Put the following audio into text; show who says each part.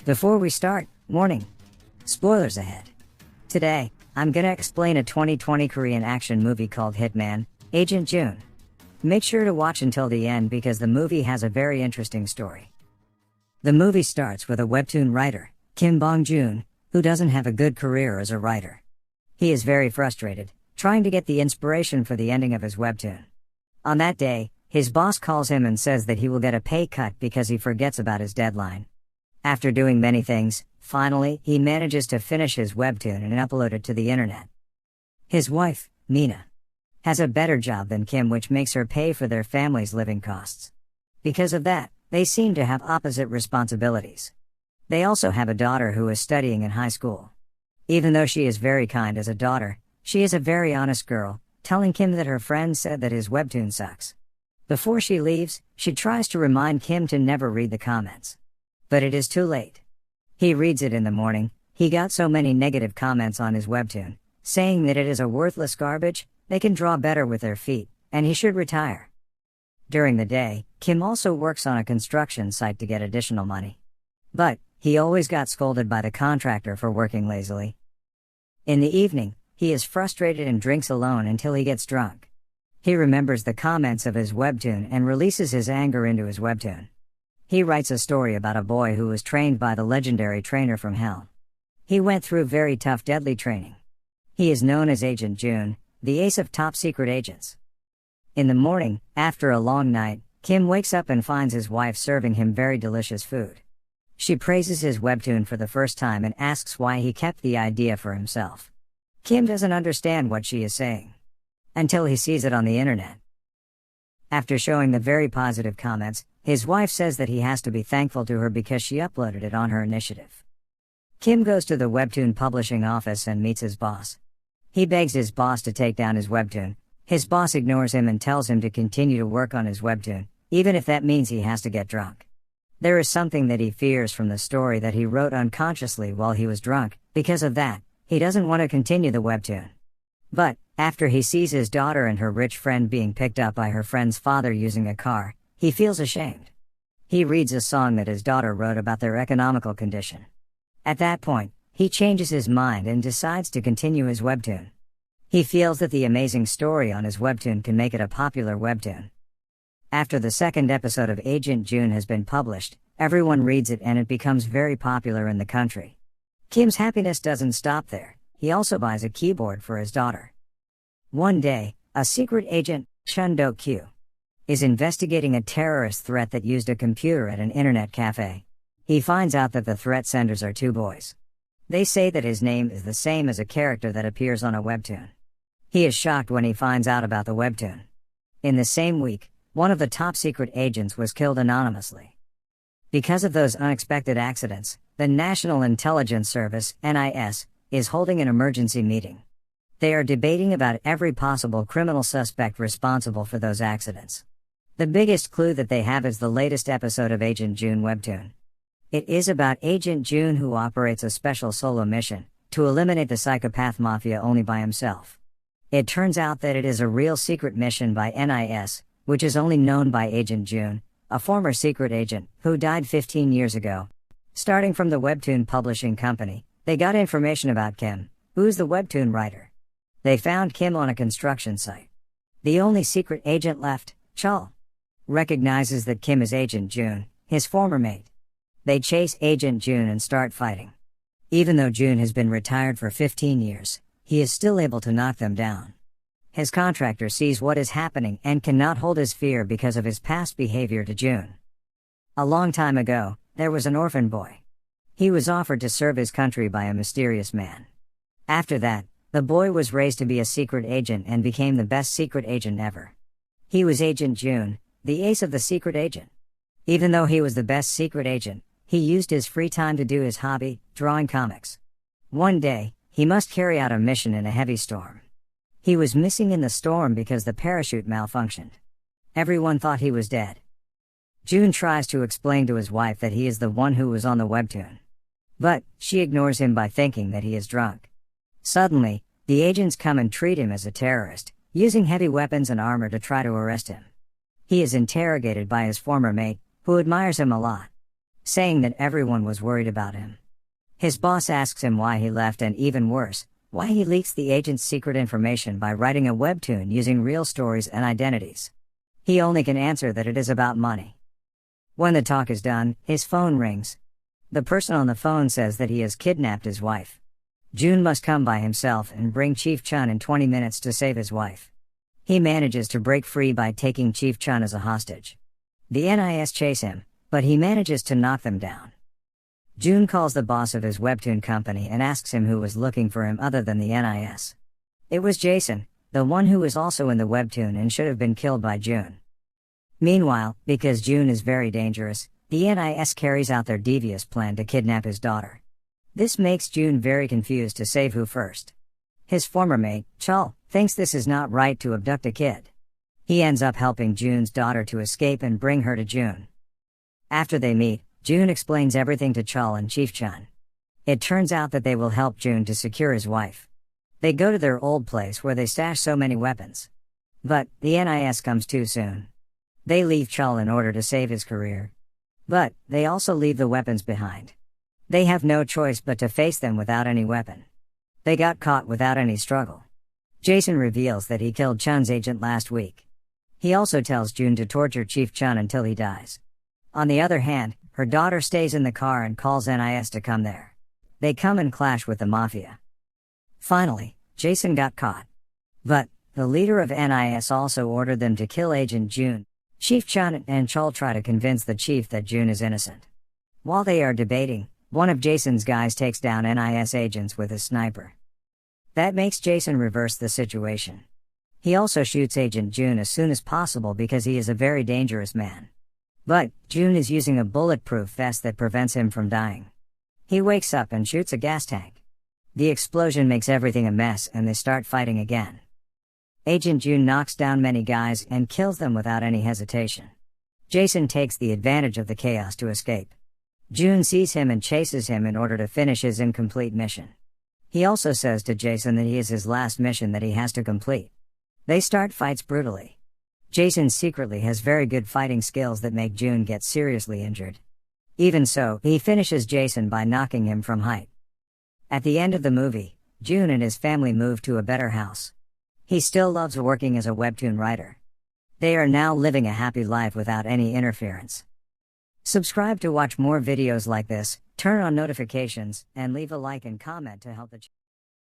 Speaker 1: Before we start, warning. Spoilers ahead. Today, I'm gonna explain a 2020 Korean action movie called Hitman, Agent June. Make sure to watch until the end because the movie has a very interesting story. The movie starts with a webtoon writer, Kim Bong-joon, who doesn't have a good career as a writer. He is very frustrated, trying to get the inspiration for the ending of his webtoon. On that day, his boss calls him and says that he will get a pay cut because he forgets about his deadline. After doing many things, finally, he manages to finish his webtoon and upload it to the internet. His wife, Mina, has a better job than Kim, which makes her pay for their family's living costs. Because of that, they seem to have opposite responsibilities. They also have a daughter who is studying in high school. Even though she is very kind as a daughter, she is a very honest girl, telling Kim that her friend said that his webtoon sucks. Before she leaves, she tries to remind Kim to never read the comments. But it is too late. He reads it in the morning. He got so many negative comments on his webtoon, saying that it is a worthless garbage, they can draw better with their feet, and he should retire. During the day, Kim also works on a construction site to get additional money. But he always got scolded by the contractor for working lazily. In the evening, he is frustrated and drinks alone until he gets drunk. He remembers the comments of his webtoon and releases his anger into his webtoon. He writes a story about a boy who was trained by the legendary trainer from hell. He went through very tough, deadly training. He is known as Agent June, the ace of top secret agents. In the morning, after a long night, Kim wakes up and finds his wife serving him very delicious food. She praises his webtoon for the first time and asks why he kept the idea for himself. Kim doesn't understand what she is saying until he sees it on the internet. After showing the very positive comments, his wife says that he has to be thankful to her because she uploaded it on her initiative. Kim goes to the webtoon publishing office and meets his boss. He begs his boss to take down his webtoon. His boss ignores him and tells him to continue to work on his webtoon, even if that means he has to get drunk. There is something that he fears from the story that he wrote unconsciously while he was drunk. Because of that, he doesn't want to continue the webtoon. But after he sees his daughter and her rich friend being picked up by her friend's father using a car, he feels ashamed. He reads a song that his daughter wrote about their economical condition. At that point, he changes his mind and decides to continue his webtoon. He feels that the amazing story on his webtoon can make it a popular webtoon. After the second episode of Agent June has been published, everyone reads it and it becomes very popular in the country. Kim's happiness doesn't stop there. He also buys a keyboard for his daughter. One day, a secret agent, Chun Do-kyu, is investigating a terrorist threat that used a computer at an internet cafe. He finds out that the threat senders are two boys. They say that his name is the same as a character that appears on a webtoon. He is shocked when he finds out about the webtoon. In the same week, one of the top secret agents was killed anonymously. Because of those unexpected accidents, the National Intelligence Service, NIS, is holding an emergency meeting. They are debating about every possible criminal suspect responsible for those accidents. The biggest clue that they have is the latest episode of Agent June webtoon. It is about Agent June who operates a special solo mission to eliminate the psychopath mafia only by himself. It turns out that it is a real secret mission by NIS, which is only known by Agent June, a former secret agent who died 15 years ago. Starting from the webtoon publishing company, they got information about Kim, who's the webtoon writer. They found Kim on a construction site. The only secret agent left, Chul, recognizes that Kim is Agent June, his former mate. They chase Agent June and start fighting. Even though June has been retired for 15 years, he is still able to knock them down. His contractor sees what is happening and cannot hold his fear because of his past behavior to June. A long time ago, there was an orphan boy. He was offered to serve his country by a mysterious man. After that, the boy was raised to be a secret agent and became the best secret agent ever. He was Agent June, the ace of the secret agent. Even though he was the best secret agent, he used his free time to do his hobby, drawing comics. One day, he must carry out a mission in a heavy storm. He was missing in the storm because the parachute malfunctioned. Everyone thought he was dead. June tries to explain to his wife that he is the one who was on the webtoon. But she ignores him by thinking that he is drunk. Suddenly, the agents come and treat him as a terrorist, using heavy weapons and armor to try to arrest him. He is interrogated by his former mate, who admires him a lot. saying that everyone was worried about him. His boss asks him why he left and, even worse, why he leaks the agent's secret information by writing a webtoon using real stories and identities. He only can answer that it is about money. When the talk is done, his phone rings. The person on the phone says that he has kidnapped his wife. June must come by himself and bring Chief Chun in 20 minutes to save his wife. He manages to break free by taking Chief Chun as a hostage. The NIS chase him, but he manages to knock them down. June calls the boss of his webtoon company and asks him who was looking for him other than the NIS. It was Jason, the one who was also in the webtoon and should have been killed by June. Meanwhile, because June is very dangerous, the NIS carries out their devious plan to kidnap his daughter. This makes June very confused to save who first. His former mate, Chul, thinks this is not right to abduct a kid. He ends up helping June's daughter to escape and bring her to June. After they meet, June explains everything to Chul and Chief Chun. It turns out that they will help June to secure his wife. They go to their old place where they stash so many weapons. But the NIS comes too soon. They leave Chul in order to save his career. But they also leave the weapons behind. They have no choice but to face them without any weapon. They got caught without any struggle. Jason reveals that he killed Chun's agent last week. He also tells June to torture Chief Chun until he dies. On the other hand, her daughter stays in the car and calls NIS to come there. They come and clash with the mafia. Finally, Jason got caught. But the leader of NIS also ordered them to kill Agent June. Chief Chun and Chul try to convince the chief that June is innocent. While they are debating, one of Jason's guys takes down NIS agents with his sniper. That makes Jason reverse the situation. He also shoots Agent June as soon as possible because he is a very dangerous man. But June is using a bulletproof vest that prevents him from dying. He wakes up and shoots a gas tank. The explosion makes everything a mess and they start fighting again. Agent June knocks down many guys and kills them without any hesitation. Jason takes the advantage of the chaos to escape. June sees him and chases him in order to finish his incomplete mission. He also says to Jason that he is his last mission that he has to complete. They start fights brutally. Jason secretly has very good fighting skills that make June get seriously injured. Even so, he finishes Jason by knocking him from height. At the end of the movie, June and his family move to a better house. He still loves working as a webtoon writer. They are now living a happy life without any interference. Subscribe to watch more videos like this, turn on notifications, and leave a like and comment to help the channel.